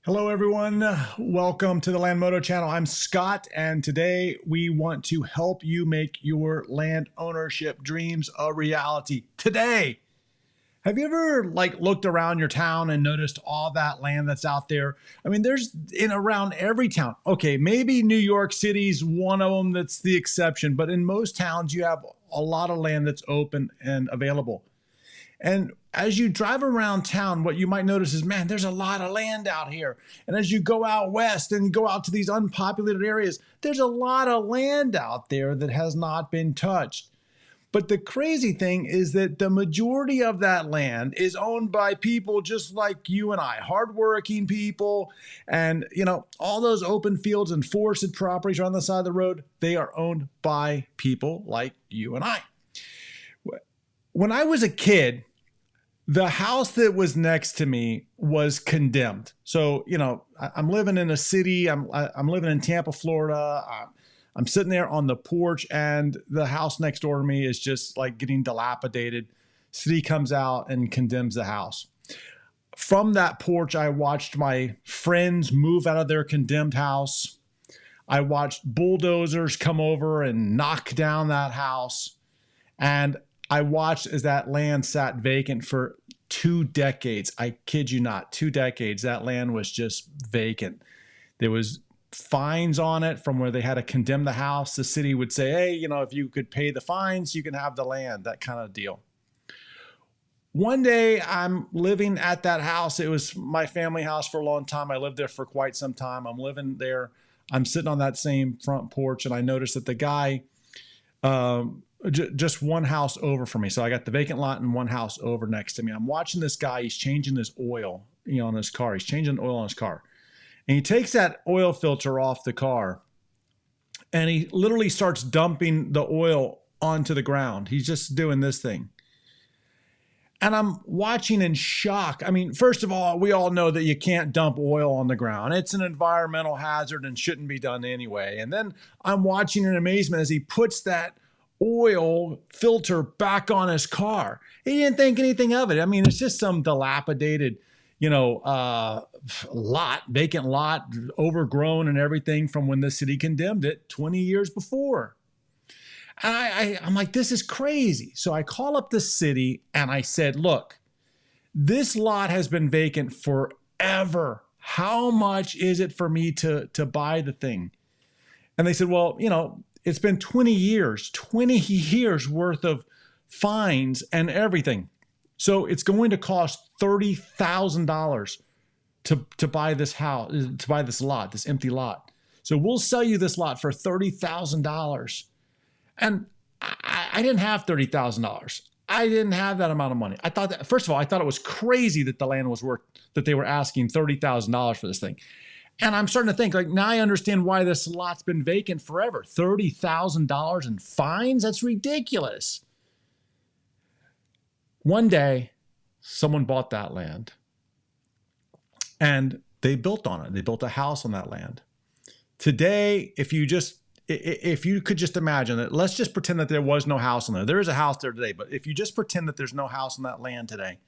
Hello, everyone. Welcome to the Land Moto channel. I'm Scott, and today we want to help you make your land ownership dreams a reality. Today, have you ever looked around your town and noticed all that land that's out there? I mean, there's in around every town. Okay, maybe New York City's one of them that's the exception, but in most towns you have a lot of land that's open and available. And as you drive around town, what you might notice is, man, there's a lot of land out here. And as you go out west and go out to these unpopulated areas, there's a lot of land out there that has not been touched. But the crazy thing is that the majority of that land is owned by people just like you and I, hardworking people. And, all those open fields and forested properties on the side of the road, they are owned by people like you and I. When I was a kid, the house that was next to me was condemned. So, I'm living in a city. I'm living in Tampa, Florida. I'm sitting there on the porch, and the house next door to me is just getting dilapidated. City comes out and condemns the house. From that porch, I watched my friends move out of their condemned house. I watched bulldozers come over and knock down that house. And I watched as that land sat vacant for 2 decades. I kid you not, 2 decades. That land was just vacant. There was fines on it from where they had to condemn the house. The city would say, hey, if you could pay the fines, you can have the land, that kind of deal. One day I'm living at that house. It was my family house for a long time. I lived there for quite some time. I'm living there. I'm sitting on that same front porch, and I noticed that the guy, just one house over from me. So I got the vacant lot and one house over next to me. I'm watching this guy. He's changing this oil, on his car. He's changing oil on his car. And he takes that oil filter off the car, and he literally starts dumping the oil onto the ground. He's just doing this thing. And I'm watching in shock. I mean, first of all, we all know that you can't dump oil on the ground. It's an environmental hazard and shouldn't be done anyway. And then I'm watching in amazement as he puts that oil filter back on his car. He didn't think anything of it. I mean, it's just some dilapidated, vacant lot, overgrown and everything from when the city condemned it 20 years before. And I'm like, this is crazy. So I call up the city and I said, look, this lot has been vacant forever. How much is it for me to buy the thing? And they said, well, it's been 20 years worth of fines and everything. So it's going to cost $30,000 to buy this house, to buy this lot, this empty lot. So we'll sell you this lot for $30,000. And I didn't have $30,000. I didn't have that amount of money. I thought that, first of all, I thought it was crazy that the land was worth, that they were asking $30,000 for this thing. And I'm starting to think, now I understand why this lot's been vacant forever. $30,000 in fines? That's ridiculous. One day, someone bought that land, and they built on it. They built a house on that land. Today, if you could just imagine that, let's just pretend that there was no house on there. There is a house there today, but if you just pretend that there's no house on that land today,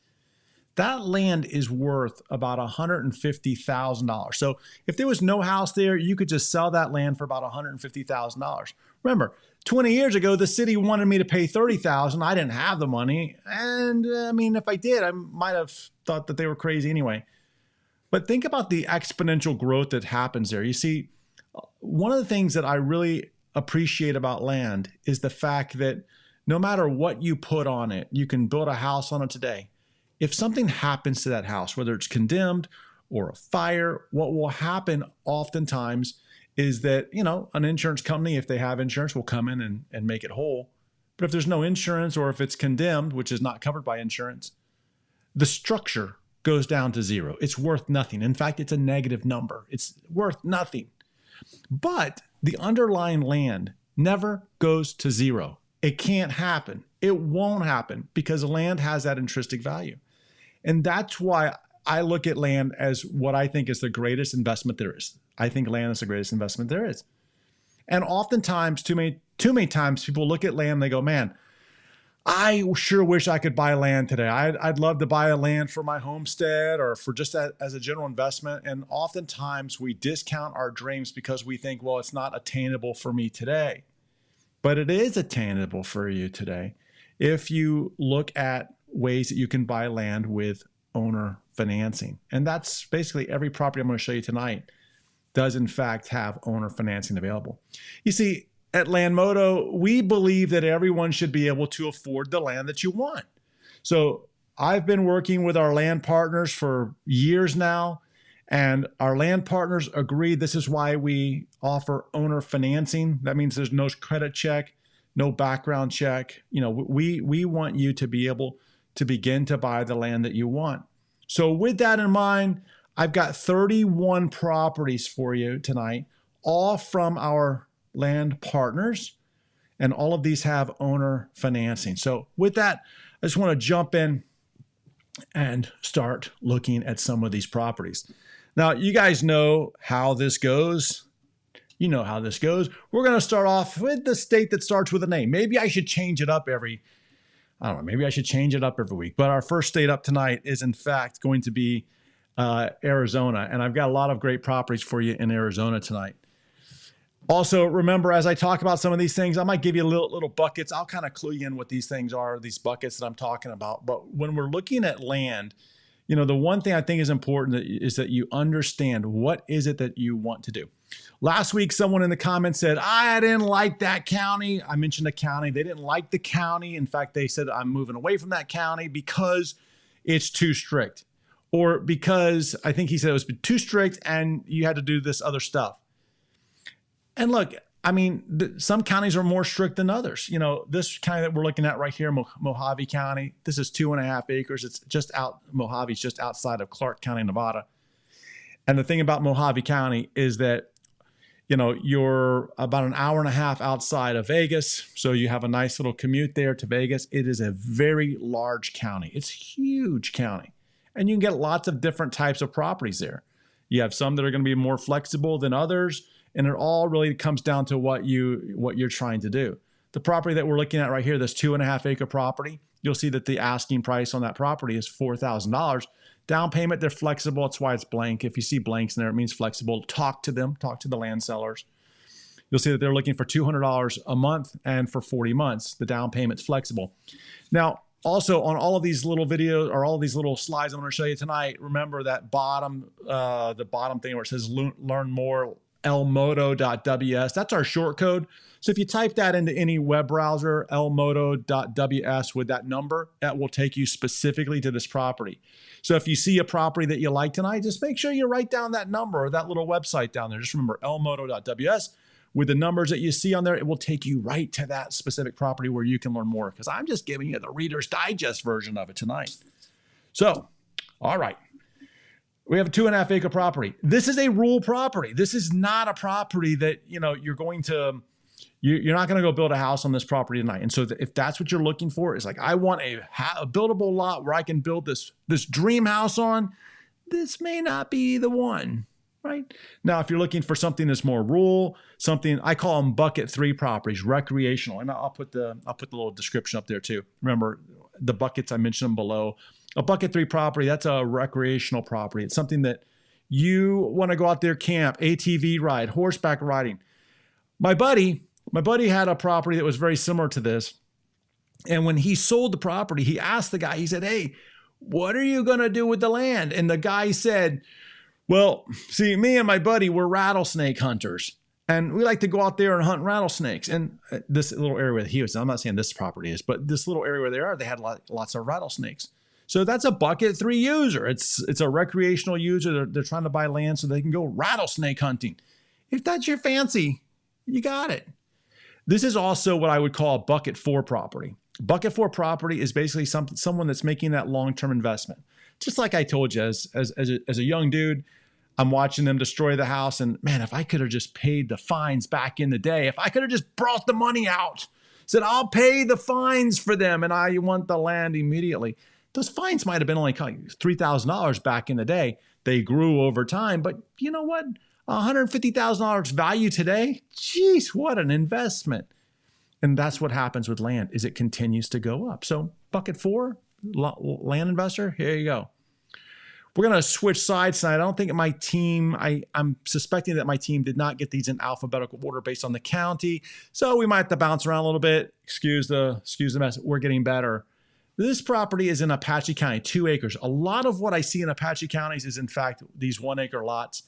that land is worth about $150,000. So if there was no house there, you could just sell that land for about $150,000. Remember, 20 years ago, the city wanted me to pay $30,000. I didn't have the money. And if I did, I might have thought that they were crazy anyway. But think about the exponential growth that happens there. You see, one of the things that I really appreciate about land is the fact that no matter what you put on it, you can build a house on it today. If something happens to that house, whether it's condemned or a fire, what will happen oftentimes is that, an insurance company, if they have insurance, will come in and make it whole. But if there's no insurance, or if it's condemned, which is not covered by insurance, the structure goes down to zero. It's worth nothing. In fact, it's a negative number. It's worth nothing. But the underlying land never goes to zero. It can't happen. It won't happen because the land has that intrinsic value. And that's why I look at land as what I think is the greatest investment there is. I think land is the greatest investment there is. And oftentimes, too many times, people look at land and they go, man, I sure wish I could buy land today. I'd love to buy a land for my homestead or for just as a general investment. And oftentimes we discount our dreams because we think, well, it's not attainable for me today. But it is attainable for you today if you look at ways that you can buy land with owner financing. And that's basically every property I'm going to show you tonight does in fact have owner financing available. You see, at Landmodo, we believe that everyone should be able to afford the land that you want. So I've been working with our land partners for years now, and our land partners agree this is why we offer owner financing. That means there's no credit check, no background check. You know, we want you to be able to begin to buy the land that you want. So with that in mind, I've got 31 properties for you tonight, all from our land partners, and all of these have owner financing. So with that, I just want to jump in and start looking at some of these properties. Now, you guys know how this goes. You know how this goes. We're going to start off with the state that starts with a name. Maybe I should change it up maybe I should change it up every week. But our first state up tonight is in fact going to be Arizona. And I've got a lot of great properties for you in Arizona tonight. Also, remember, as I talk about some of these things, I might give you little buckets. I'll kind of clue you in what these things are, these buckets that I'm talking about. But when we're looking at land, you know, the one thing I think is important is that you understand what is it that you want to do. Last week, someone in the comments said, I didn't like that county. I mentioned a county. They didn't like the county. In fact, they said, I'm moving away from that county because it's too strict. Or because I think he said it was too strict and you had to do this other stuff. And look, I mean, some counties are more strict than others. You know, this county that we're looking at right here, Mojave County, this is 2.5 acres. It's just Mojave's just outside of Clark County, Nevada. And the thing about Mojave County is that, you know, you're about an hour and a half outside of Vegas. So you have a nice little commute there to Vegas. It is a very large county. It's a huge county. And you can get lots of different types of properties there. You have some that are going to be more flexible than others. And it all really comes down to what you're trying to do. The property that we're looking at right here, this 2.5 acre property, you'll see that the asking price on that property is $4,000. Down payment, they're flexible. That's why it's blank. If you see blanks in there, it means flexible. Talk to them, talk to the land sellers. You'll see that they're looking for $200 a month, and for 40 months, the down payment's flexible. Now, also on all of these little videos or all of these little slides I'm going to show you tonight, remember that the bottom thing where it says learn more, lmodo.ws. That's our short code. So if you type that into any web browser, lmodo.ws with that number, that will take you specifically to this property. So if you see a property that you like tonight, just make sure you write down that number or that little website down there. Just remember lmodo.ws. With the numbers that you see on there, it will take you right to that specific property where you can learn more, because I'm just giving you the Reader's Digest version of it tonight. So, all right. We have a 2.5 acre property. This is a rural property. This is not a property that, you know, you're not going to go build a house on this property tonight. And so if that's what you're looking for, is like, I want a buildable lot where I can build this dream house on, this may not be the one, right? Now, if you're looking for something that's more rural, something, I call them bucket 3 properties, recreational. And I'll put the little description up there too. Remember the buckets, I mentioned them below. A bucket 3 property, that's a recreational property. It's something that you want to go out there, camp, ATV ride, horseback riding. My buddy had a property that was very similar to this. And when he sold the property, he asked the guy, he said, hey, what are you going to do with the land? And the guy said, well, see, me and my buddy, we're rattlesnake hunters. And we like to go out there and hunt rattlesnakes. And this little area where he was, I'm not saying this property is, but this little area where they had lots of rattlesnakes. So that's a bucket 3 user. It's a recreational user. They're trying to buy land so they can go rattlesnake hunting. If that's your fancy, you got it. This is also what I would call a bucket 4 property. Bucket 4 property is basically someone that's making that long-term investment. Just like I told you, as a young dude, I'm watching them destroy the house. And man, if I could have just paid the fines back in the day, if I could have just brought the money out, said, I'll pay the fines for them and I want the land immediately. Those fines might have been only $3,000 back in the day. They grew over time, but you know what? $150,000 value today? Geez, what an investment. And that's what happens with land, is it continues to go up. So bucket 4, land investor, here you go. We're going to switch sides tonight. I don't think my team, I'm suspecting that my team did not get these in alphabetical order based on the county. So we might have to bounce around a little bit. Excuse the mess. We're getting better. This property is in Apache County, 2 acres. A lot of what I see in Apache counties is, in fact, these 1 acre lots.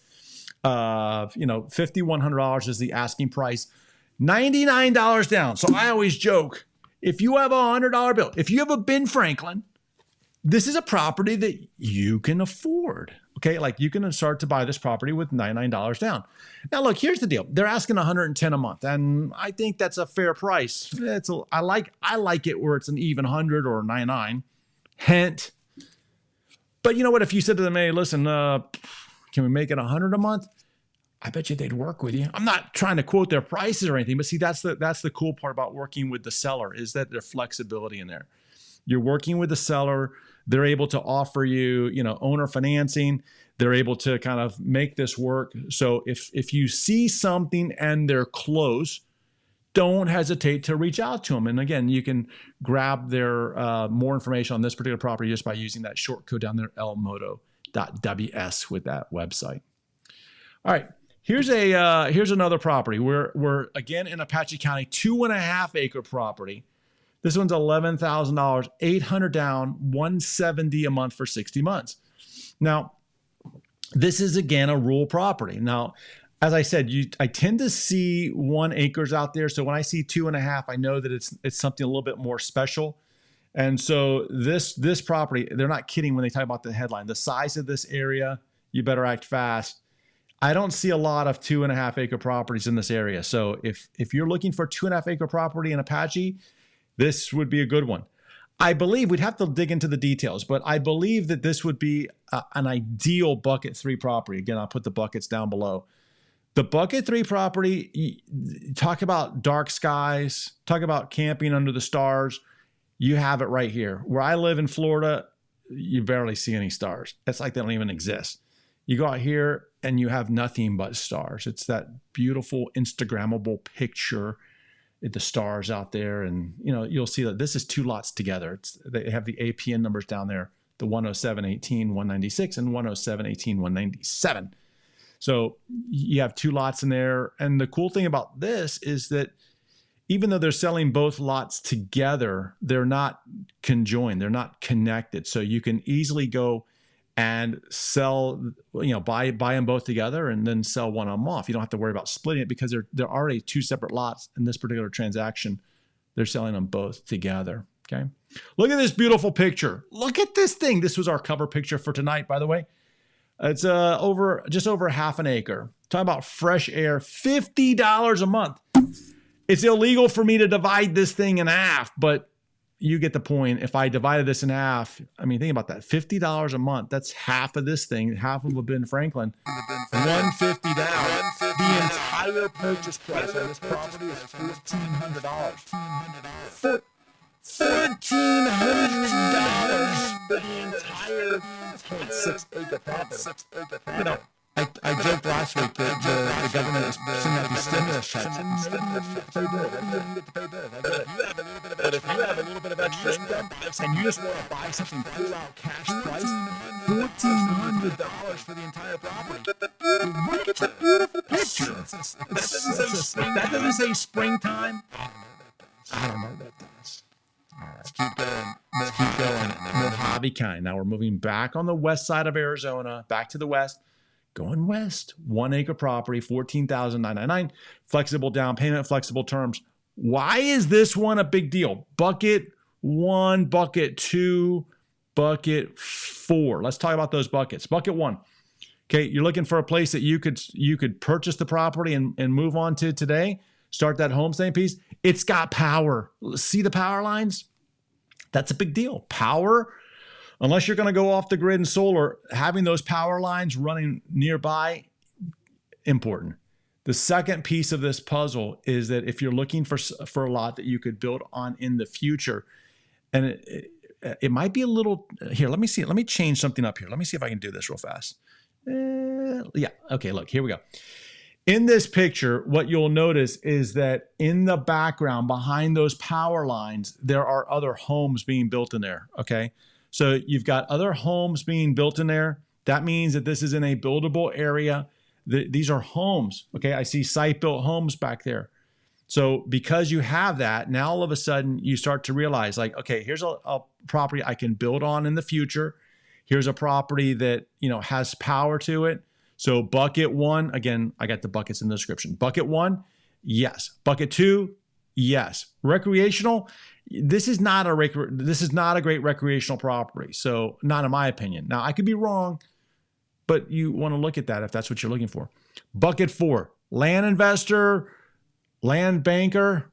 $5,100 is the asking price. $99 down. So I always joke, if you have a $100 bill, if you have a Ben Franklin, this is a property that you can afford. Okay, like you can start to buy this property with $99 down. Now, look, here's the deal. They're asking $110 a month, and I think that's a fair price. I like it where it's an even 100 or 99. Hint. But you know what? If you said to them, hey, listen, can we make it 100 a month? I bet you they'd work with you. I'm not trying to quote their prices or anything, but see, that's the cool part about working with the seller, is that there's flexibility in there. You're working with the seller. They're able to offer you, owner financing. They're able to kind of make this work. So if you see something and they're close, don't hesitate to reach out to them. And again, you can grab their more information on this particular property just by using that short code down there, lmoto.ws, with that website. All right, here's another property. We're again in Apache County, 2.5 acre property. This one's $11,000, $800 down, $170 a month for 60 months. Now, this is again a rural property. Now, as I said, I tend to see 1 acres out there. So when I see 2.5, I know that it's something a little bit more special. And so this property, they're not kidding when they talk about the headline. The size of this area, you better act fast. I don't see a lot of 2.5 acre properties in this area. So if you're looking for a 2.5 acre property in Apache, this would be a good one. I believe we'd have to dig into the details, but I believe that this would be an ideal bucket 3 property. Again, I'll put the buckets down below. The bucket 3 property, talk about dark skies, talk about camping under the stars. You have it right here. Where I live in Florida, you barely see any stars. It's like they don't even exist. You go out here and you have nothing but stars. It's that beautiful Instagrammable picture. The stars out there, and you'll see that this is 2 lots together. They have the APN numbers down there, the 10718 196 and 10718 197. So you have 2 lots in there, and the cool thing about this is that even though they're selling both lots together, they're not conjoined, they're not connected. So you can easily go and sell, buy them both together and then sell one of them off. You don't have to worry about splitting it because they're already 2 separate lots in this particular transaction. They're selling them both together. Okay. Look at this beautiful picture. Look at this thing. This was our cover picture for tonight, by the way. It's just over half an acre. Talking about fresh air, $50 a month. It's illegal for me to divide this thing in half, but you get the point. If I divided this in half, think about that. $50 a month. That's half of this thing, half of a Ben Franklin. $150 down. The entire purchase price on this property is $1,400. $1,400 for the entire 6 acre property. I joked last week that the government is sending out these stimulus checks. But if you have a little bit of extra income and you just want to buy something full out cash price, $1,400 for the entire property. Look at the beautiful picture. That doesn't say springtime. I don't know that does. All right, let's keep going. Mojave County. Now we're moving back on the west side of Arizona, back to the west. Going west, 1 acre property, $14,999, flexible down payment, flexible terms. Why is this one a big deal? Bucket 1, bucket 2, bucket 4. Let's talk about those buckets. Bucket 1. Okay, you're looking for a place that you could purchase the property and move on to today. Start that homestaying piece. It's got power. See the power lines? That's a big deal. Power. Unless you're going to go off the grid and solar, having those power lines running nearby, important. The second piece of this puzzle is that if you're looking for a lot that you could build on in the future, and it might be a little, here, let me see. Let me change something up here. Let me see if I can do this real fast. Yeah. Okay, look, here we go. In this picture, what you'll notice is that in the background, behind those power lines, there are other homes being built in there, okay? So you've got other homes being built in there. That means that this is in a buildable area. These are homes, okay? I see site-built homes back there. So because you have that, now all of a sudden you start to realize like, okay, here's a property I can build on in the future. Here's a property that, you know, has power to it. So bucket one, again, I got the buckets in the description. Bucket one, yes. Bucket two, yes. Recreational, this is not a great recreational property. So not in my opinion. Now I could be wrong, but you want to look at that if that's what you're looking for. Bucket four, land investor, land banker.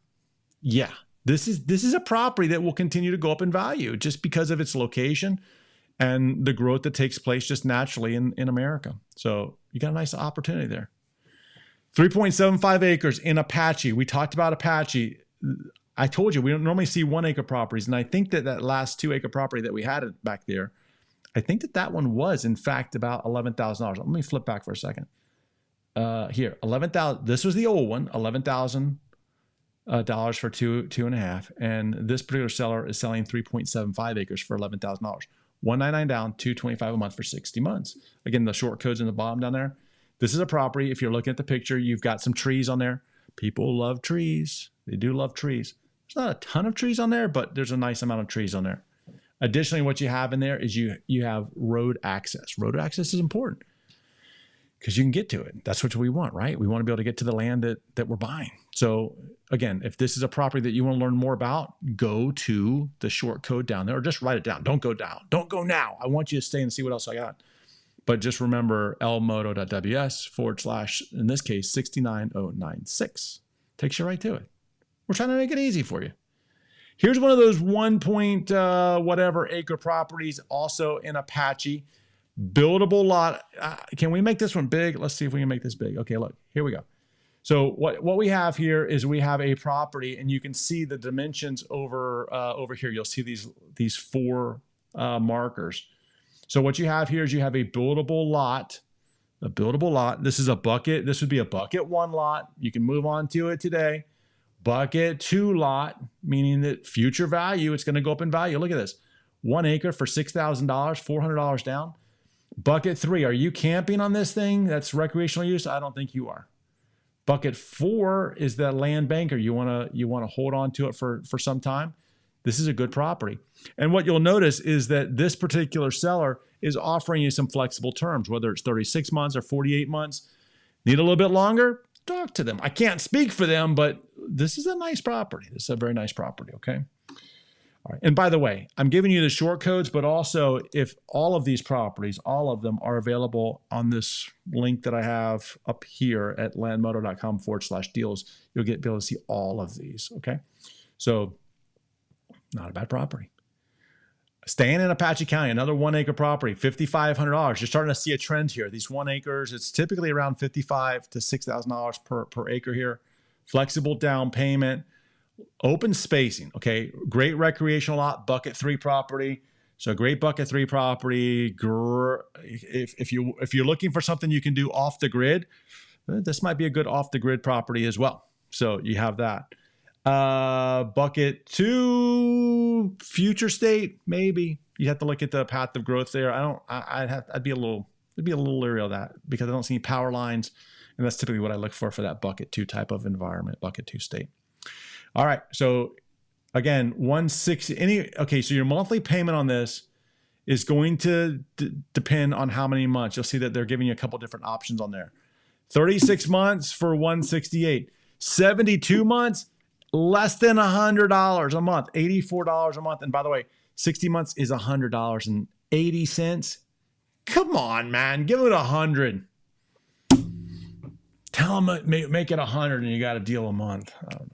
Yeah, this is a property that will continue to go up in value just because of its location and the growth that takes place just naturally in America. So you got a nice opportunity there. 3.75 acres in Apache. We talked about Apache. I told you we don't normally see 1 acre properties. And I think that last 2 acre property that we had back there, I think that one was in fact about $11,000. Let me flip back for a second. Here, 11,000. This was the old one, $11,000 for 2.5. And this particular seller is selling 3.75 acres for $11,000. $199 down, $225 a month for 60 months. Again, the short code's in the bottom down there. This is a property. If you're looking at the picture, you've got some trees on there. People love trees. They do love trees. There's not a ton of trees on there, but there's a nice amount of trees on there. Additionally, what you have in there is you have road access. Road access is important because you can get to it. That's what we want, right? We want to be able to get to the land that we're buying. So again, if this is a property that you want to learn more about, go to the short code down there or just write it down. Don't go down. Don't go now. I want you to stay and see what else I got. But just remember lmoto.ws / in this case, 69096. Takes you right to it. We're trying to make it easy for you. Here's one of those 1 point whatever acre properties also in Apache. Buildable lot. Can we make this one big? Let's see if we can make this big. Okay, look, here we go. So what we have here is we have a property, and you can see the dimensions over here. You'll see these 4 markers. So what you have here is you have a buildable lot. A buildable lot. This is a bucket. This would be a bucket 1 lot. You can move on to it today. Bucket 2 lot, meaning that future value, it's going to go up in value. Look at this. 1 acre for $6,000, $400 down. Bucket 3, are you camping on this thing? That's recreational use? I don't think you are. Bucket 4 is that land banker. You want to hold on to it for some time. This is a good property. And what you'll notice is that this particular seller is offering you some flexible terms, whether it's 36 months or 48 months. Need a little bit longer? Talk to them. I can't speak for them, but this is a nice property. This is a very nice property, okay? All right. And by the way, I'm giving you the short codes, but also if all of these properties, all of them are available on this link that I have up here at landmoto.com / deals, you'll be able to see all of these, okay? So not a bad property. Staying in Apache County, another 1 acre property, $5,500. You're starting to see a trend here. These 1 acres, it's typically around $5,500 to $6,000 per acre here. Flexible down payment, open spacing. Okay, great recreational lot, bucket 3 property. So great bucket 3 property. If you're looking for something you can do off the grid, this might be a good off the grid property as well. So you have that. Bucket 2, future state, maybe. You have to look at the path of growth there. I'd be a little leery of that because I don't see any power lines, and that's typically what I look for that bucket 2 type of environment, bucket 2 state. All right, so again, 160. Okay, so your monthly payment on this is going to depend on how many months. You'll see that they're giving you a couple different options on there. 36 months for $168. 72 months. Less than $100 a month, $84 a month. And by the way, 60 months is $100.80. Come on, man, give it 100. Tell them make it 100 and you got a deal a month. I don't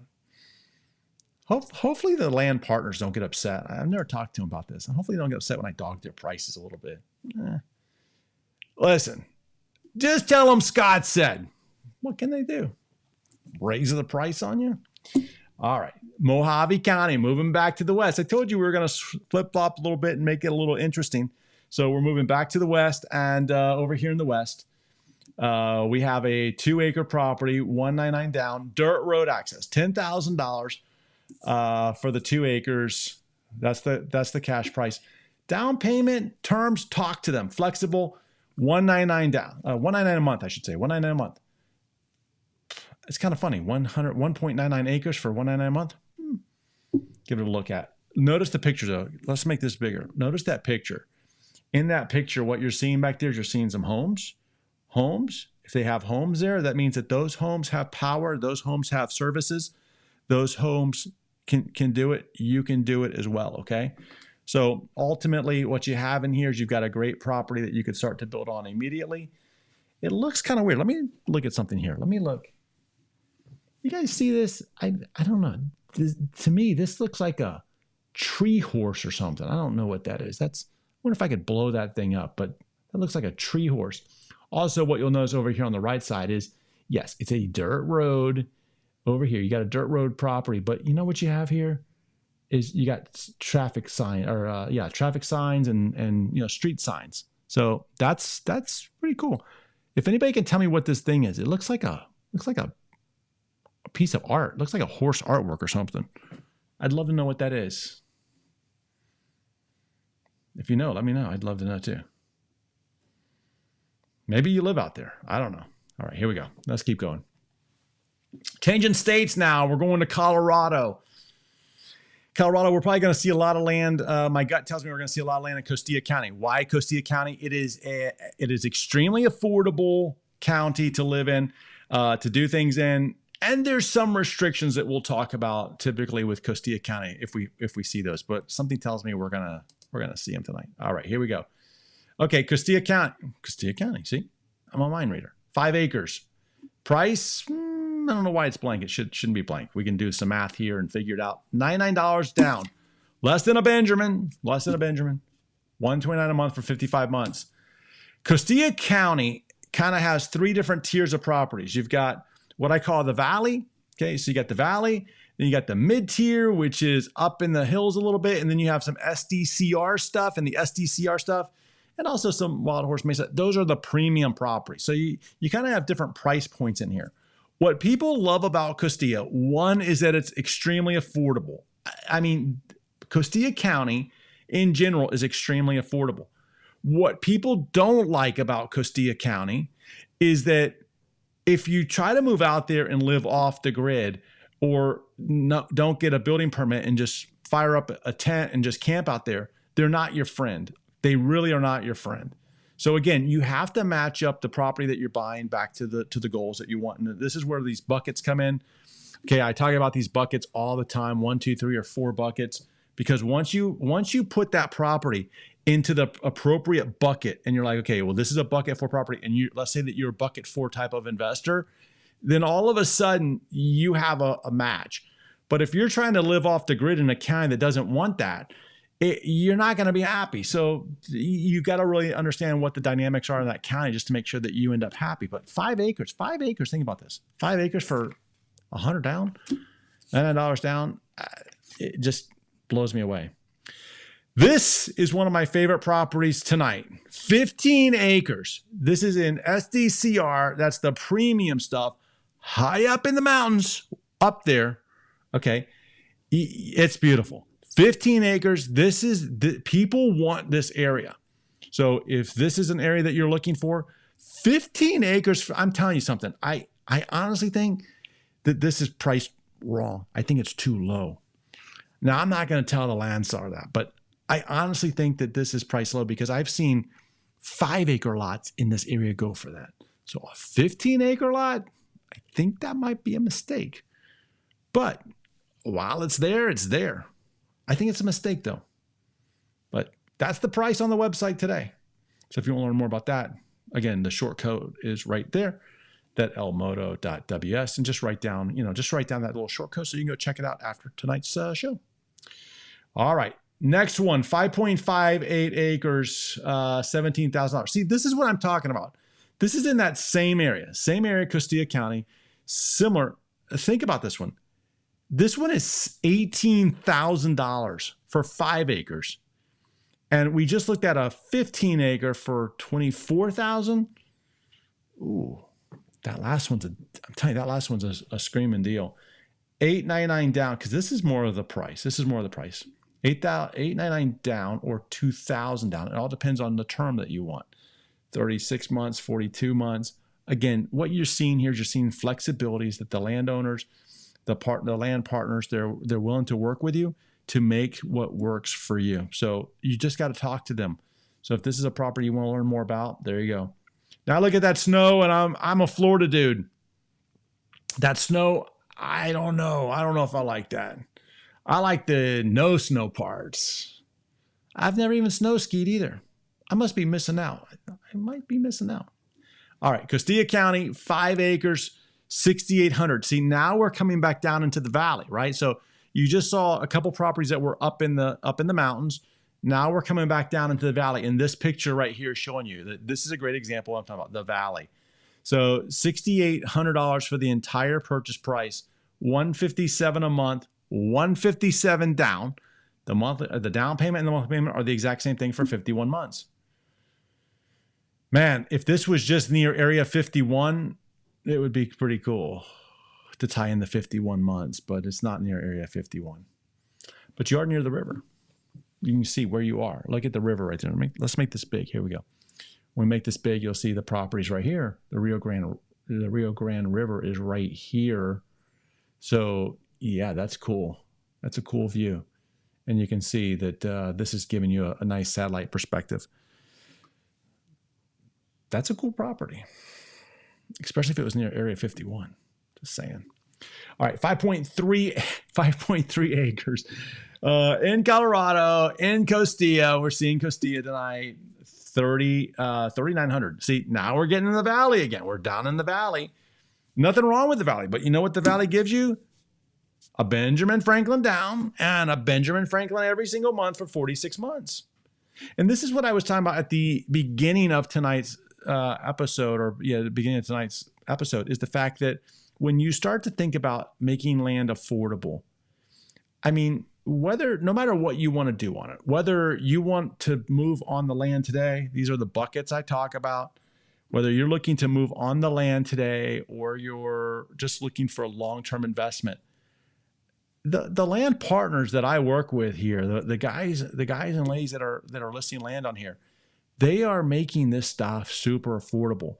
know. Hopefully the land partners don't get upset. I've never talked to them about this. And hopefully they don't get upset when I dog their prices a little bit. Listen, just tell them Scott said. What can they do? Raise the price on you? All right, Mojave County, moving back to the west. I told you we were going to flip-flop a little bit and make it a little interesting. So we're moving back to the west, and over here in the west, We have a 2-acre property, 199 down, dirt road access, $10,000 for the 2 acres. That's the cash price. Down payment terms, talk to them. Flexible, 199 down, 199 a month, I should say, 199 a month. It's kind of funny, 1.99 acres for 199 a month. Give it a look at. Notice the picture though. Let's make this bigger. Notice that picture. In that picture, what you're seeing back there is you're seeing some homes. If they have homes there, that means that those homes have power. Those homes have services. Those homes can do it. You can do it as well, okay? So ultimately, what you have in here is you've got a great property that you could start to build on immediately. It looks kind of weird. Let me look at something here. Let me look. You guys see this? I don't know. To me, this looks like a tree horse or something. I don't know what that is. I wonder if I could blow that thing up, but that looks like a tree horse. Also, what you'll notice over here on the right side is, yes, it's a dirt road over here. You got a dirt road property, but you know what you have here is you got traffic signs and street signs. So that's pretty cool. If anybody can tell me what this thing is, it looks like a piece of art. It looks like a horse artwork or something. I'd love to know what that is. If you know, let me know. I'd love to know too. Maybe you live out there. I don't know. All right, here we go. Let's keep going. Changing states now. We're going to Colorado. We're probably going to see a lot of land. My gut tells me we're going to see a lot of land in Costilla County. Why Costilla County? It is extremely affordable county to live in, to do things in. And there's some restrictions that we'll talk about typically with Costilla County if we see those. But something tells me we're gonna see them tonight. All right, here we go. Okay, Costilla County. See, I'm a mind reader. 5 acres. Price, I don't know why it's blank. It shouldn't be blank. We can do some math here and figure it out. $99 down. Less than a Benjamin. $129 a month for 55 months. Costilla County kind of has 3 different tiers of properties. You've got what I call the valley. Okay, so you got the valley, then you got the mid-tier, which is up in the hills a little bit, and then you have some SDCR stuff, and the SDCR stuff, and also some wild horse mesa. Those are the premium properties. So you kind of have different price points in here. What people love about Costilla, one is that it's extremely affordable. I mean, Costilla County in general is extremely affordable. What people don't like about Costilla County is that if you try to move out there and live off the grid or don't get a building permit and just fire up a tent and just camp out there, they're not your friend. They really are not your friend. So again, you have to match up the property that you're buying back to the goals that you want. And this is where these buckets come in. Okay, I talk about these buckets all the time, 1, 2, 3, or 4 buckets, because once you put that property into the appropriate bucket and you're like, okay, well, this is a bucket 4 property, and let's say that you're a bucket 4 type of investor, then all of a sudden you have a match. But if you're trying to live off the grid in a county that doesn't want that, you're not going to be happy. So you got to really understand what the dynamics are in that county just to make sure that you end up happy. But 5 acres, think about this. 5 acres for $100 down, $99 down. It just blows me away. This is one of my favorite properties tonight. 15 acres. This is in SDCR. That's the premium stuff. High up in the mountains, up there. Okay. It's beautiful. 15 acres. People want this area. So if this is an area that you're looking for, 15 acres, I'm telling you something. I honestly think that this is priced wrong. I think it's too low. Now, I'm not going to tell the land seller that, but I honestly think that this is priced low because I've seen 5-acre lots in this area go for that. So a 15-acre lot, I think that might be a mistake. But while it's there, it's there. I think it's a mistake though. But that's the price on the website today. So if you want to learn more about that, again, the short code is right there, that elmoto.ws, and just write down that little short code so you can go check it out after tonight's show. All right. Next one, 5.58 acres, $17,000. See, this is what I'm talking about. This is in that same area, Costilla County, similar. Think about this one. This one is $18,000 for 5 acres. And we just looked at a 15 acre for $24,000. Ooh, That last one's I'm telling you, that last one's a screaming deal. $899 down, because this is more of the price. This is more of the price. $899 down or $2,000 down. It all depends on the term that you want. 36 months, 42 months. Again, what you're seeing here is you're seeing flexibilities that the landowners, the land partners, they're willing to work with you to make what works for you. So you just got to talk to them. So if this is a property you want to learn more about, there you go. Now look at that snow, and I'm a Florida dude. That snow, I don't know. I don't know if I like that. I like the no snow parts. I've never even snow skied either. I must be missing out. I might be missing out. All right, Costilla County, 5 acres, 6,800. See, now we're coming back down into the valley, right? So you just saw a couple properties that were up in the mountains. Now we're coming back down into the valley. And this picture right here is showing you that this is a great example. I'm talking about the valley. So $6,800 for the entire purchase price, $157 a month, $157 down. The down payment and the monthly payment are the exact same thing for 51 months. Man, if this was just near Area 51, it would be pretty cool to tie in the 51 months, but it's not near Area 51. But you are near the river. You can see where you are. Look at the river right there. Let's make this big. Here we go. When we make this big, you'll see the properties right here. The Rio Grande River is right here. So yeah, that's cool. That's a cool view. And you can see that this is giving you a nice satellite perspective. That's a cool property, especially if it was near Area 51. Just saying. All right, 5.3 acres in Colorado, in Costilla. We're seeing Costilla tonight, 3,900. See, now we're getting in the valley again. We're down in the valley. Nothing wrong with the valley, but you know what the valley gives you? A Benjamin Franklin down and a Benjamin Franklin every single month for 46 months. And this is what I was talking about at the beginning of tonight's episode, the beginning of tonight's episode, is the fact that when you start to think about making land affordable, I mean, no matter what you want to do on it, whether you want to move on the land today, these are the buckets I talk about, whether you're looking to move on the land today or you're just looking for a long-term investment, the land partners that I work with here, the guys and ladies that are listing land on here, they are making this stuff super affordable.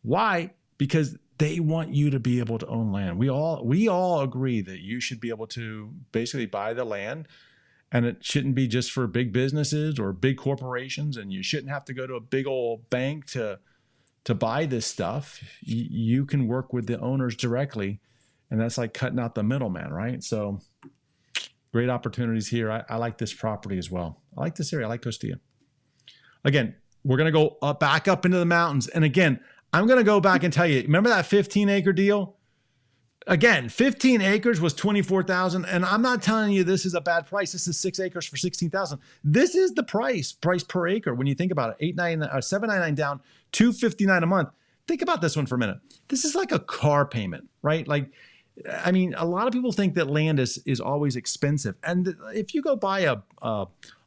Why? Because they want you to be able to own land. We all agree that you should be able to basically buy the land, and it shouldn't be just for big businesses or big corporations, and you shouldn't have to go to a big old bank to buy this stuff. You can work with the owners directly, and that's like cutting out the middleman, right? So great opportunities here. I like this property as well. I like this area. I like Costilla. Again, we're going to go back up into the mountains. And again, I'm going to go back and tell you, remember that 15-acre deal? Again, 15 acres was $24,000. And I'm not telling you this is a bad price. This is 6 acres for $16,000. This is the price per acre. When you think about it, $799 down, $259 a month. Think about this one for a minute. This is like a car payment, right? Like, I mean, a lot of people think that land is always expensive. And if you go buy a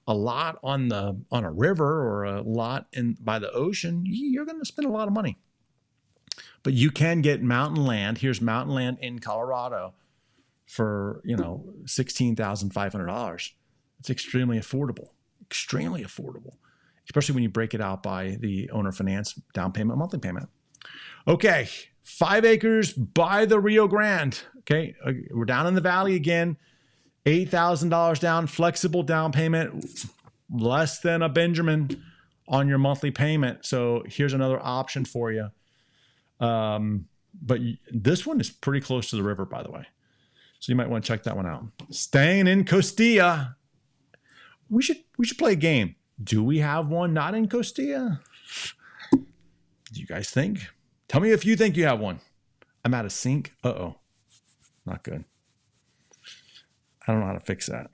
lot on a river or a lot by the ocean, you're going to spend a lot of money. But you can get mountain land. Here's mountain land in Colorado for, $16,500. It's extremely affordable, especially when you break it out by the owner finance down payment, monthly payment. Okay, 5 acres by the Rio Grande. Okay, we're down in the valley again. $8,000 down, flexible down payment, less than a Benjamin on your monthly payment. So here's another option for you. But this one is pretty close to the river, by the way. So you might want to check that one out. Staying in Costilla. We should play a game. Do we have one not in Costilla? Do you guys think? Tell me if you think you have one. I'm out of sync. Uh-oh. Not good. I don't know how to fix that.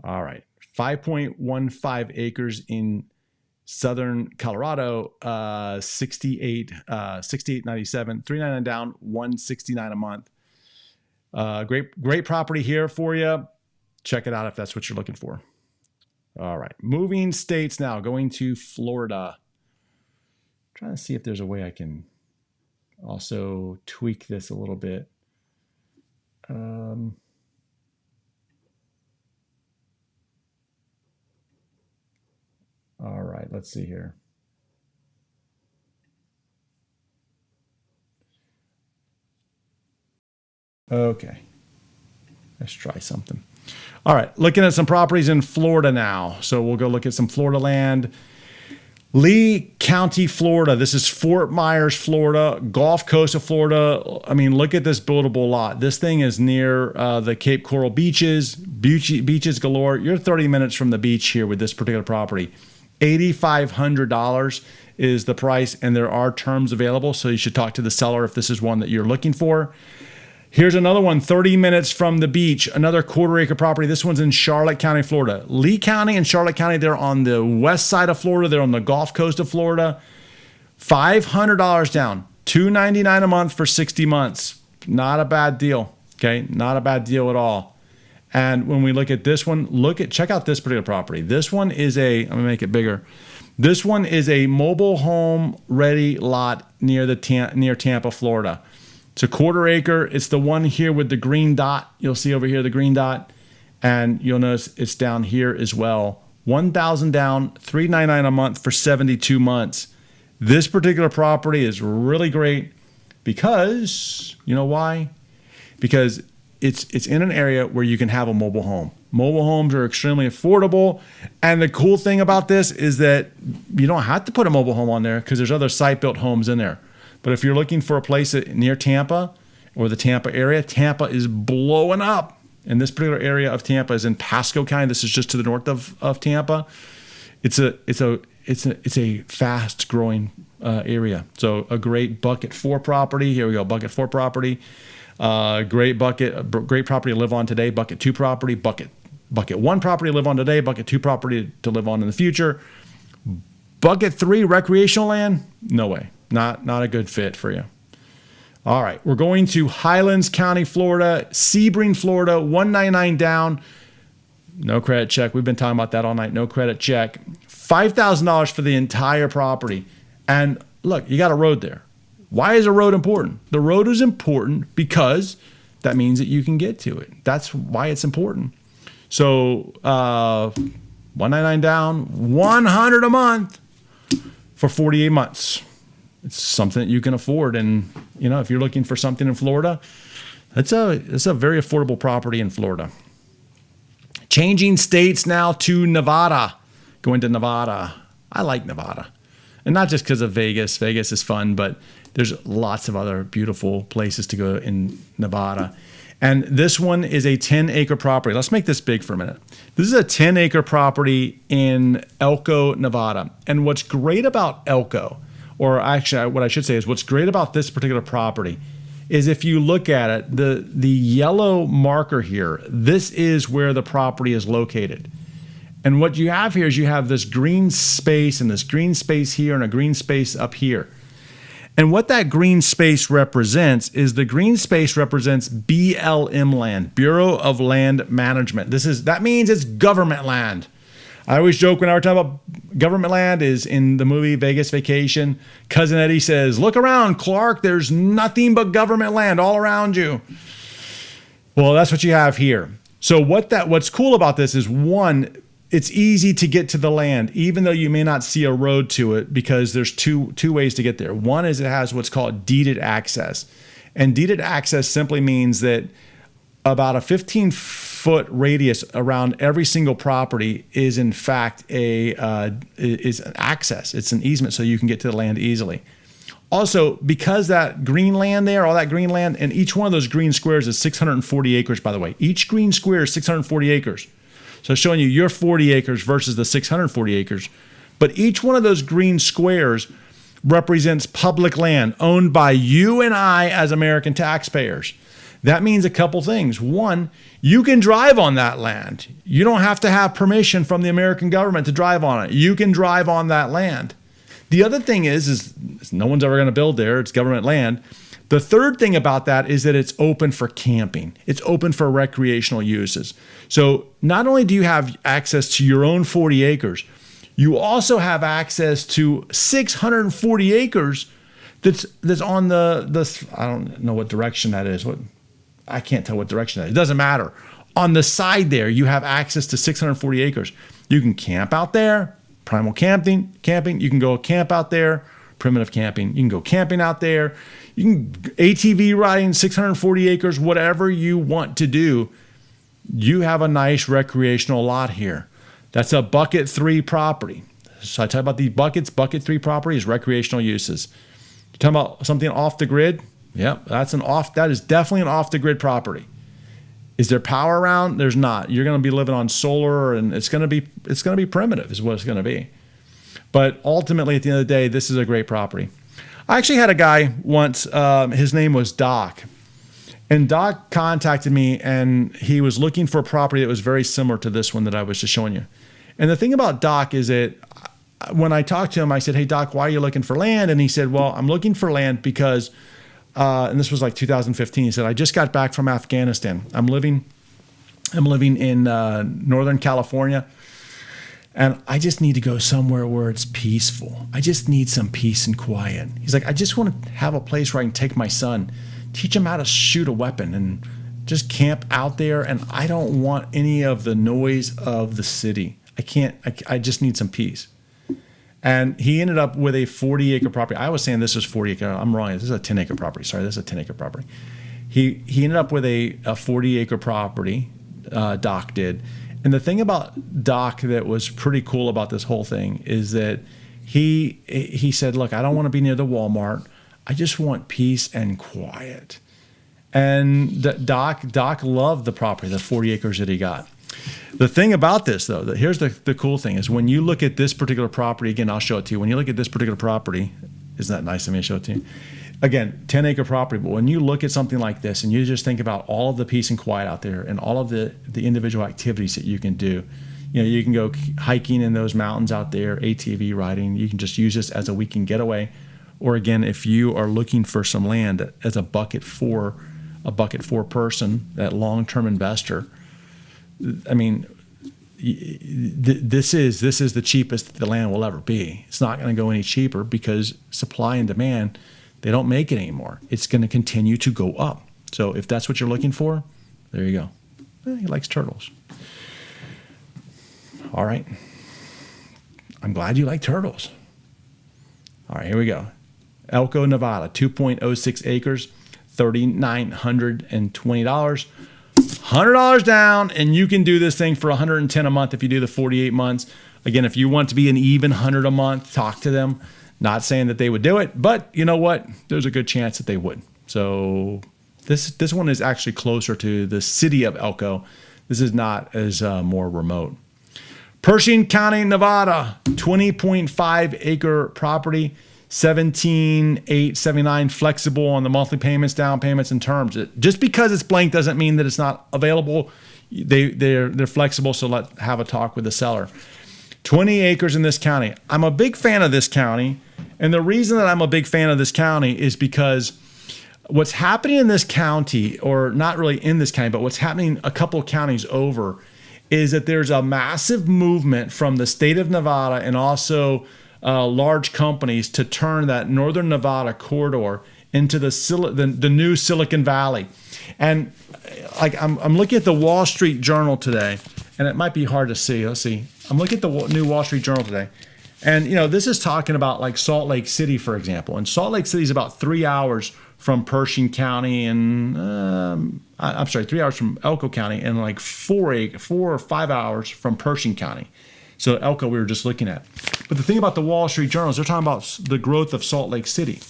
All right. 5.15 acres in southern Colorado, 68.97, $399 down, $169 a month. Great property here for you. Check it out if that's what you're looking for. All right. Moving states now, going to Florida. trying to see if there's a way I can also tweak this a little bit. All right, let's see here. Okay, let's try something. All right, looking at some properties in Florida now. So we'll go look at some Florida land. Lee County, Florida. This is Fort Myers, Florida, Gulf Coast of Florida. I mean, look at this buildable lot. This thing is near the Cape Coral beaches, beaches galore. You're 30 minutes from the beach here with this particular property. $8,500 is the price, and there are terms available, so you should talk to the seller if this is one that you're looking for. Here's another one, 30 minutes from the beach, another quarter-acre property. This one's in Charlotte County, Florida. Lee County and Charlotte County, they're on the west side of Florida. They're on the Gulf Coast of Florida. $500 down, $299 a month for 60 months. Not a bad deal, okay? Not a bad deal at all. And when we look at this one, check out this particular property. This one is let me make it bigger. This one is a mobile home ready lot near Tampa, Florida. It's a quarter acre. It's the one here with the green dot. You'll see over here the green dot. And you'll notice it's down here as well. $1,000 down, $399 a month for 72 months. This particular property is really great because, you know why? Because it's in an area where you can have a mobile home. Mobile homes are extremely affordable. And the cool thing about this is that you don't have to put a mobile home on there because there's other site-built homes in there. But if you're looking for a place near Tampa or the Tampa area, Tampa is blowing up. And this particular area of Tampa is in Pasco County. This is just to the north of Tampa. It's a fast growing area. So a great bucket 4 property. Here we go, bucket 4 property. Great property to live on today. Bucket 2 property. Bucket 1 property to live on today. Bucket 2 property to live on in the future. Bucket 3 recreational land. No way. Not a good fit for you. All right, we're going to Highlands County, Florida, Sebring, Florida, $199 down. No credit check. We've been talking about that all night. No credit check. $5,000 for the entire property. And look, you got a road there. Why is a road important? The road is important because that means that you can get to it. That's why it's important. So $199 down, $100 a month for 48 months. It's something that you can afford. And, you know, if you're looking for something in Florida, it's a very affordable property in Florida. Changing states now to Nevada. Going to Nevada. I like Nevada. And not just because of Vegas. Vegas is fun, but there's lots of other beautiful places to go in Nevada. And this one is a 10-acre property. Let's make this big for a minute. This is a 10-acre property in Elko, Nevada. And what's great about Elko, or actually what I should say is what's great about this particular property is if you look at it, the yellow marker here, this is where the property is located. And what you have here is you have this green space and this green space here and a green space up here. And what that green space represents is the green space represents BLM land, Bureau of Land Management. That means it's government land. I always joke when I were talking about government land is in the movie Vegas Vacation. Cousin Eddie says, "Look around, Clark, there's nothing but government land all around you." Well, that's what you have here. So what's cool about this is, one, it's easy to get to the land, even though you may not see a road to it, because there's two ways to get there. One is it has what's called deeded access. And deeded access simply means that about a 15-foot radius around every single property is in fact is an access. It's an easement, so you can get to the land easily. Also, because that green land there, all that green land, and each one of those green squares is 640 acres, by the way. Each green square is 640 acres. So it's showing you your 40 acres versus the 640 acres. But each one of those green squares represents public land owned by you and I as American taxpayers. That means a couple things. One, you can drive on that land. You don't have to have permission from the American government to drive on it. You can drive on that land. The other thing is no one's ever going to build there. It's government land. The third thing about that is that it's open for camping. It's open for recreational uses. So not only do you have access to your own 40 acres, You also have access to 640 acres that's on the I don't know what direction that is. I can't tell what direction that is. It doesn't matter. On the side there, you have access to 640 acres. You can camp out there, primal camping. You can go camp out there, primitive camping. You can go camping out there. You can ATV riding, 640 acres, whatever you want to do. You have a nice recreational lot here. That's a bucket 3 property. So I talk about these buckets. Bucket 3 property is recreational uses. You're talking about something off the grid? Yep, that is definitely an off the grid property. Is there power around? There's not. You're going to be living on solar, and it's going to be primitive is what it's going to be. But ultimately, at the end of the day, this is a great property. I actually had a guy once, his name was Doc. And Doc contacted me, and he was looking for a property that was very similar to this one that I was just showing you. And the thing about Doc is that when I talked to him, I said, "Hey, Doc, why are you looking for land?" And he said, "Well, I'm looking for land because," and this was like 2015. He said, "I just got back from Afghanistan. I'm living in Northern California, and I just need to go somewhere where it's peaceful. I just need some peace and quiet." He's like, "I just want to have a place where I can take my son, teach him how to shoot a weapon, and just camp out there. And I don't want any of the noise of the city. I just need some peace." And he ended up with a 40-acre property. I was saying this was 40 acre. I'm wrong. This is a 10-acre property. Sorry, this is a 10-acre property. He ended up with a 40-acre property, Doc did. And the thing about Doc that was pretty cool about this whole thing is that he said, "Look, I don't want to be near the Walmart. I just want peace and quiet." And Doc loved the property, the 40 acres that he got. The thing about this, though, here's the cool thing, is when you look at this particular property, again, I'll show it to you. When you look at this particular property, isn't that nice of me to show it to you? Again, 10-acre property, but when you look at something like this and you just think about all of the peace and quiet out there and all of the individual activities that you can do, you can go hiking in those mountains out there, ATV riding. You can just use this as a weekend getaway. Or again, if you are looking for some land as a bucket 4 person, that long-term investor, I mean, this is the cheapest the land will ever be. It's not going to go any cheaper because supply and demand, they don't make it anymore. It's going to continue to go up. So if that's what you're looking for, there you go. He likes turtles. All right. I'm glad you like turtles. All right, here we go. Elko, Nevada, 2.06 acres, $3,920. $100 down, and you can do this thing for $110 a month if you do the 48 months. Again, if you want to be an even $100 a month, talk to them. Not saying that they would do it, but you know what? There's a good chance that they would. So this one is actually closer to the city of Elko. This is not as more remote. Pershing County, Nevada, 20.5 acre property. 17,879 flexible on the monthly payments, down payments, and terms. Just because it's blank doesn't mean that it's not available. They're flexible, so have a talk with the seller. 20 acres in this county. I'm a big fan of this county, and the reason that I'm a big fan of this county is because what's happening in this county, or not really in this county, but what's happening a couple of counties over, is that there's a massive movement from the state of Nevada and also large companies to turn that northern Nevada corridor into the new Silicon Valley. And like I'm looking at the Wall Street Journal today, and it might be hard to see. Let's see. I'm looking at the new Wall Street Journal today. And this is talking about like Salt Lake City, for example. And Salt Lake City is about 3 hours from Pershing County, and 3 hours from Elko County, and like 4 or 5 hours from Pershing County. So Elko we were just looking at. But the thing about the Wall Street Journal is they're talking about the growth of Salt Lake City.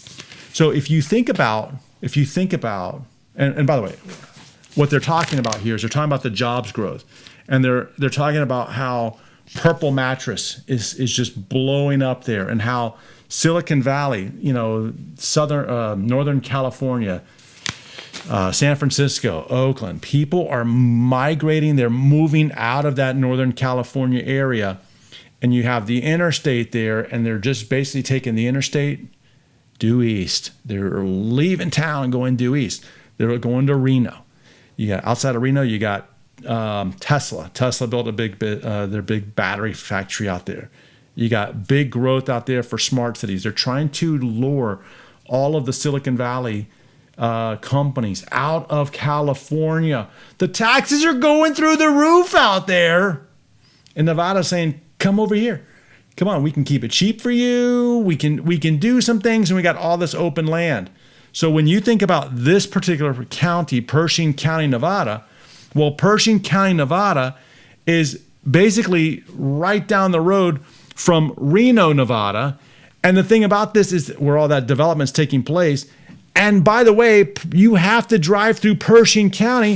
So if you think about, and by the way, what they're talking about here is they're talking about the jobs growth. And they're talking about how Purple Mattress is just blowing up there, and how Silicon Valley, Northern California, San Francisco, Oakland, people are migrating. They're moving out of that Northern California area. And you have the interstate there, and they're just basically taking the interstate due east. They're leaving town and going due east. They're going to Reno. You got outside of Reno, you got Tesla. Tesla built their big battery factory out there. You got big growth out there for smart cities. They're trying to lure all of the Silicon Valley companies out of California. The taxes are going through the roof out there. And Nevada's saying, come over here. Come on, we can keep it cheap for you. We can do some things, and we got all this open land. So when you think about this particular county, Pershing County, Nevada, well, Pershing County, Nevada is basically right down the road from Reno, Nevada. And the thing about this is where all that development's taking place. And by the way, you have to drive through Pershing County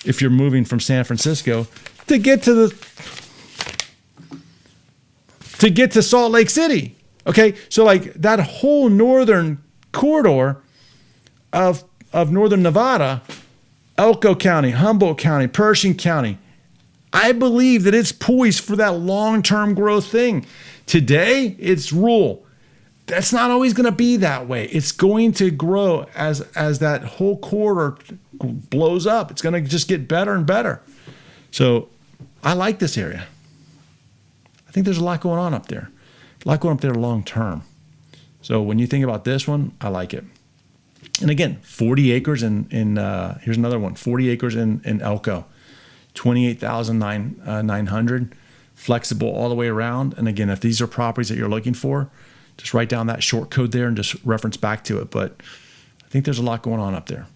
if you're moving from San Francisco to get to Salt Lake City. Okay, so like that whole northern corridor of northern Nevada, Elko County, Humboldt County, Pershing County, I believe that it's poised for that long-term growth thing. Today, it's rural. That's not always going to be that way. It's going to grow as that whole corridor blows up. It's going to just get better and better. So I like this area. I think there's a lot going on up there. A lot going up there long term. So when you think about this one, I like it. And again, 40 acres in here's another one, 40 acres in Elko. 28,900, flexible all the way around. And again, if these are properties that you're looking for, just write down that short code there and just reference back to it. But I think there's a lot going on up there.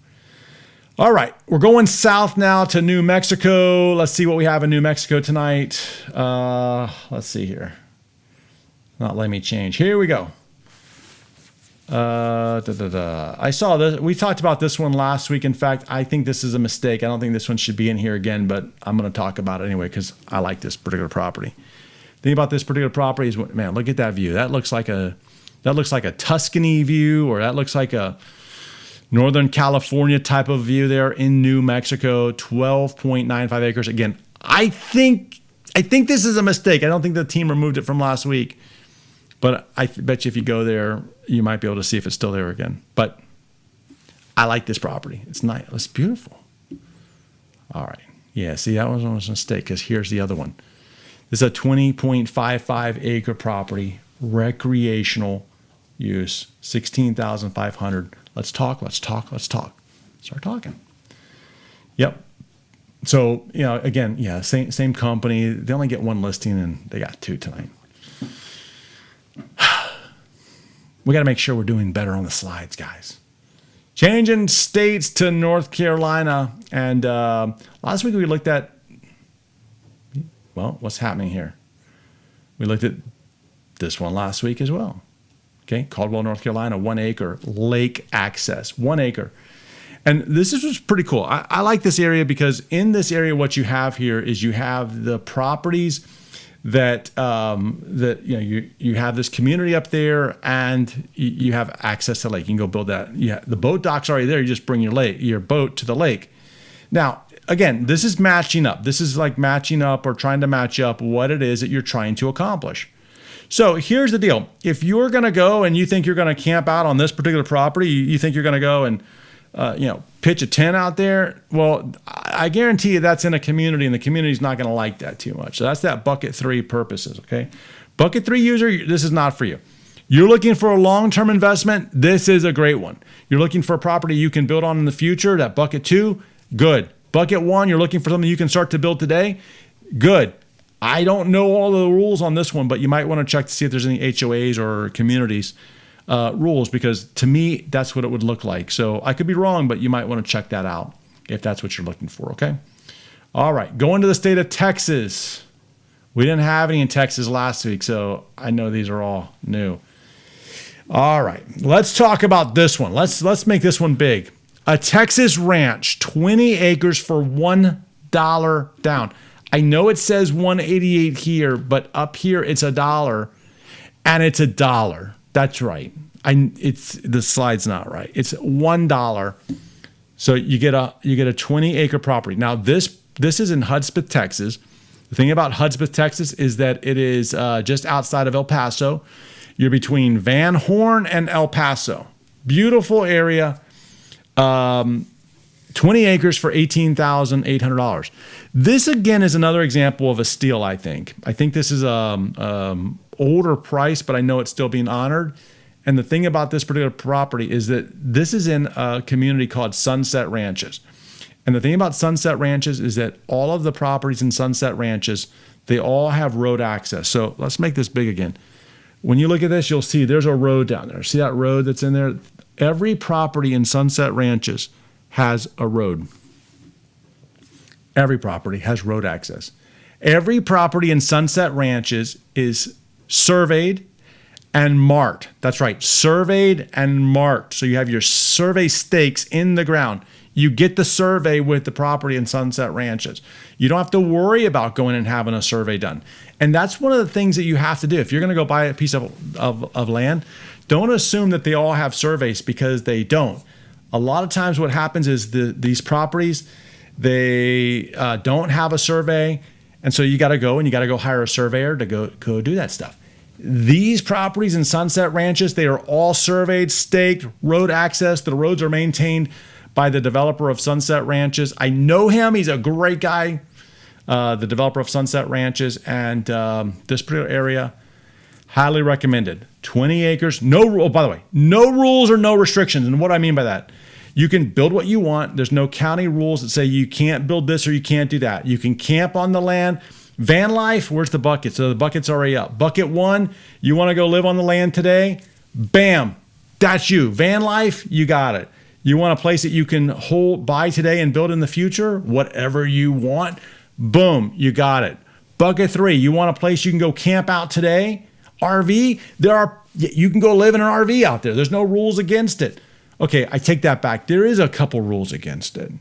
All right, we're going south now to New Mexico. Let's see what we have in New Mexico tonight. Let's see here. Not letting me change. Here we go. I saw this. We talked about this one last week. In fact, I think this is a mistake. I don't think this one should be in here again, but I'm going to talk about it anyway because I like this particular property. The thing about this particular property is, man, look at that view. That looks like a Tuscany view, or that looks like a Northern California type of view there in New Mexico. 12.95 acres. Again, I think this is a mistake. I don't think the team removed it from last week. But I bet you if you go there, you might be able to see if it's still there again. But I like this property. It's nice. It's beautiful. All right. Yeah, see, that was a mistake because here's the other one. This is a 20.55 acre property, recreational use, 16,500. Let's talk. Start talking. Yep. So, again, yeah, same company. They only get one listing, and they got two tonight. We got to make sure we're doing better on the slides, guys. Changing states to North Carolina. And last week we looked at, well, what's happening here? We looked at this one last week as well. Okay, Caldwell, North Carolina, 1 acre, lake access, 1 acre. And this is pretty cool. I like this area because in this area, what you have here is you have the properties that you have this community up there, and you have access to lake. You can go build that. Yeah, the boat dock's already there. You just bring your boat to the lake. Now, again, this is matching up. This is like matching up or trying to match up what it is that you're trying to accomplish. So here's the deal. If you're going to go and you think you're going to camp out on this particular property, you think you're going to go and pitch a tent out there, well, I guarantee you that's in a community, and the community's not going to like that too much. So that's that bucket 3 purposes, okay? Bucket 3 user, this is not for you. You're looking for a long-term investment, this is a great one. You're looking for a property you can build on in the future, that bucket 2, good. Bucket 1, you're looking for something you can start to build today, good. I don't know all the rules on this one, but you might want to check to see if there's any HOAs or communities rules, because to me, that's what it would look like. So I could be wrong, but you might want to check that out if that's what you're looking for, okay? All right, going to the state of Texas. We didn't have any in Texas last week, so I know these are all new. All right, let's talk about this one. Let's make this one big. A Texas ranch, 20 acres for $1 down. I know it says $188 here, but up here it's $1, and it's $1. That's right. The slide's not right. It's $1. So you get a 20 acre property. Now this is in Hudspeth, Texas. The thing about Hudspeth, Texas is that it is just outside of El Paso. You're between Van Horn and El Paso. Beautiful area. 20 acres for $18,800. This again is another example of a steal, I think. I think this is older price, but I know it's still being honored. And the thing about this particular property is that this is in a community called Sunset Ranches. And the thing about Sunset Ranches is that all of the properties in Sunset Ranches, they all have road access. So let's make this big again. When you look at this, you'll see there's a road down there. See that road that's in there? Every property in Sunset Ranches has a road. Every property has road access. Every property in Sunset Ranches is surveyed and marked. That's right, surveyed and marked. So you have your survey stakes in the ground. You get the survey with the property in Sunset Ranches. You don't have to worry about going and having a survey done. And that's one of the things that you have to do. If you're going to go buy a piece of land, don't assume that they all have surveys, because they don't. A lot of times what happens is these properties, they don't have a survey. And so you got to go hire a surveyor to go do that stuff. These properties in Sunset Ranches, they are all surveyed, staked, road access. The roads are maintained by the developer of Sunset Ranches. I know him. He's a great guy, the developer of Sunset Ranches. And this particular area, highly recommended. 20 acres, by the way, no rules or no restrictions. And what I mean by that, you can build what you want. There's no county rules that say you can't build this or you can't do that. You can camp on the land. Van life, where's the bucket? So the bucket's already up. Bucket 1, you want to go live on the land today? Bam, that's you. Van life, you got it. You want a place that you can buy today and build in the future? Whatever you want, boom, you got it. Bucket 3, you want a place you can go camp out today? RV, you can go live in an RV out there. There's no rules against it. Okay, I take that back. There is a couple rules against it.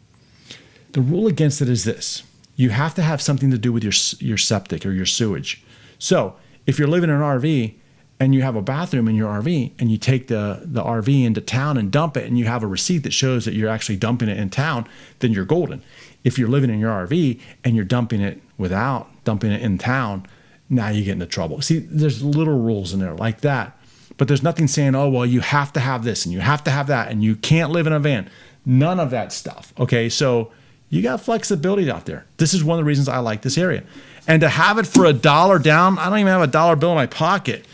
The rule against it is this. You have to have something to do with your septic or your sewage. So if you're living in an RV and you have a bathroom in your RV and you take the RV into town and dump it and you have a receipt that shows that you're actually dumping it in town, then you're golden. If you're living in your RV and you're dumping it without dumping it in town, now you get into trouble. See, there's little rules in there like that. But there's nothing saying, oh, well, you have to have this and you have to have that and you can't live in a van. None of that stuff. Okay, so you got flexibility out there. This is one of the reasons I like this area. And to have it for $1 down, I don't even have $1 bill in my pocket.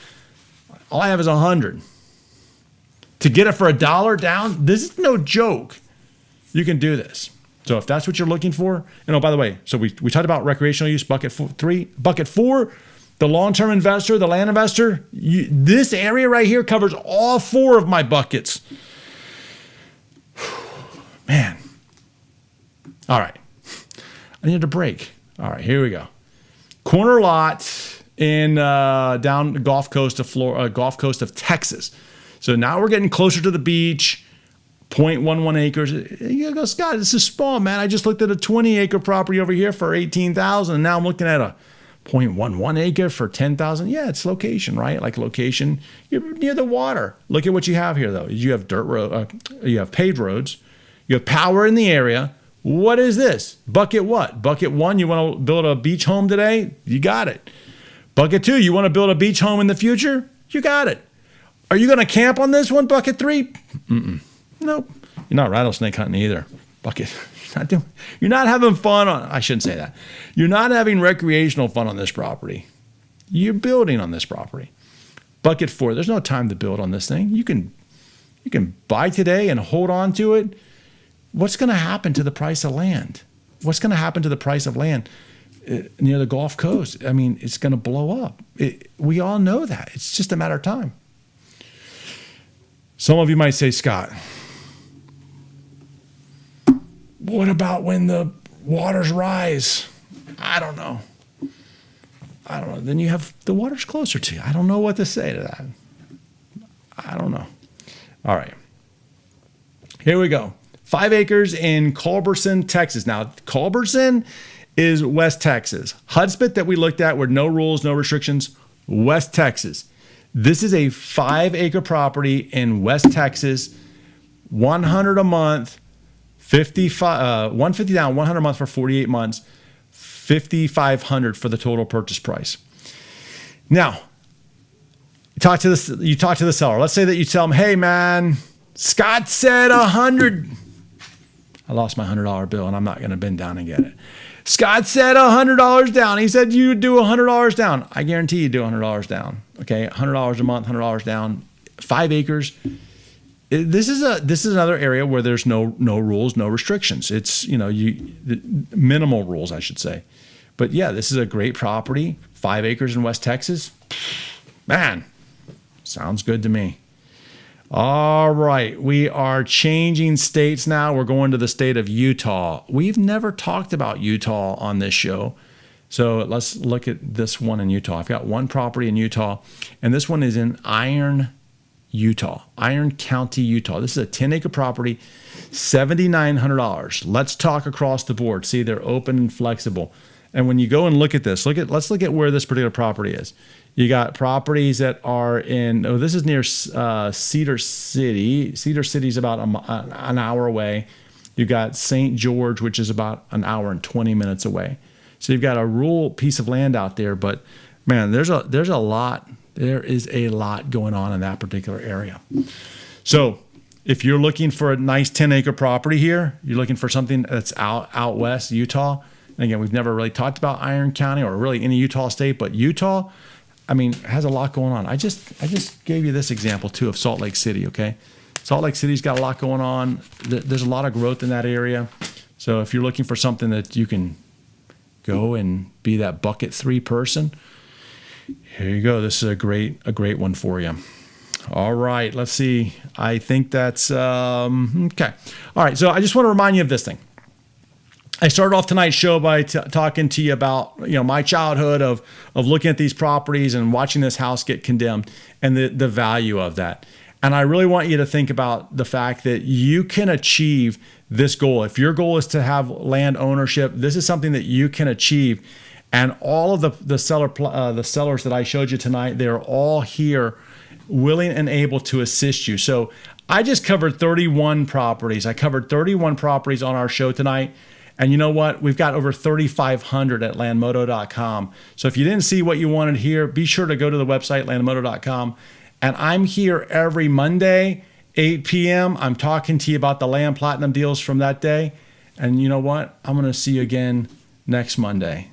All I have is 100. To get it for $1 down, this is no joke. You can do this. So if that's what you're looking for, by the way, so we talked about recreational use, bucket 3. Bucket 4, the long-term investor, the land investor, this area right here covers all 4 of my buckets. Man. All right. I needed a break. All right, here we go. Corner lot in down the Gulf Coast of Texas. So now we're getting closer to the beach. 0.11 acres. You go, Scott, this is small, man. I just looked at a 20-acre property over here for $18,000, and now I'm looking at a 0.11 acre for $10,000. Yeah, it's location, right? Like location. You're near the water. Look at what you have here, though. You have dirt road. You have paved roads. You have power in the area. What is this? Bucket what? Bucket 1, you want to build a beach home today? You got it. Bucket 2, you want to build a beach home in the future? You got it. Are you going to camp on this one, bucket 3? Mm-mm. Nope. You're not rattlesnake hunting either. Bucket. You're not having fun I shouldn't say that. You're not having recreational fun on this property. You're building on this property. Bucket 4, there's no time to build on this thing. You can buy today and hold on to it. What's going to happen to the price of land? What's going to happen to the price of land near the Gulf Coast? I mean, it's going to blow up. We all know that. It's just a matter of time. Some of you might say, Scott, what about when the waters rise? I don't know. Then you have the waters closer to you. I don't know what to say to that. I don't know. All right. Here we go. 5 acres in Culberson, Texas. Now, Culberson is West Texas. Hudspeth that we looked at with no rules, no restrictions, West Texas. This is a 5-acre property in West Texas, $100 a month, $150 down, $100 a month for 48 months, $5,500 for the total purchase price. Now, you talk to the seller. Let's say that you tell them, hey man, Scott said 100. I lost my $100 bill and I'm not going to bend down and get it. Scott said $100 down. He said you would do $100 down. I guarantee you do $100 down. Okay, $100 a month, $100 down, 5 acres. This is another area where there's no rules, no restrictions. It's minimal rules, I should say. But yeah, this is a great property, 5 acres in West Texas. Man, sounds good to me. All right, we are changing states now. We're going to the state of Utah. We've never talked about Utah on this show. So let's look at this one in Utah. I've got one property in Utah, and this one is in Iron County, Utah. This is a 10-acre property, $7,900. Let's talk across the board. See, they're open and flexible. And when you go and look at this, let's look at where this particular property is. You got properties that are in, this is near Cedar City. Cedar City is about an hour away. You've got St. George, which is about an hour and 20 minutes away. So you've got a rural piece of land out there, but man, there is a lot going on in that particular area. So if you're looking for a nice 10-acre property here, you're looking for something that's out west, Utah. And again, we've never really talked about Iron County or really any Utah state, but Utah, I mean, has a lot going on. I just gave you this example too of Salt Lake City, okay? Salt Lake City's got a lot going on. There's a lot of growth in that area. So if you're looking for something that you can go and be that bucket 3 person, here you go. This is a great one for you. All right, let's see. I think that's okay. All right, so I just want to remind you of this thing. I started off tonight's show by talking to you about my childhood of looking at these properties and watching this house get condemned and the value of that. And I really want you to think about the fact that you can achieve this goal. If your goal is to have land ownership, this is something that you can achieve. And all of the sellers that I showed you tonight, they're all here willing and able to assist you. So I just covered 31 properties. I covered 31 properties on our show tonight. And you know what? We've got over 3,500 at landmodo.com. So if you didn't see what you wanted here, be sure to go to the website, landmodo.com. And I'm here every Monday, 8 p.m. I'm talking to you about the land platinum deals from that day. And you know what? I'm going to see you again next Monday.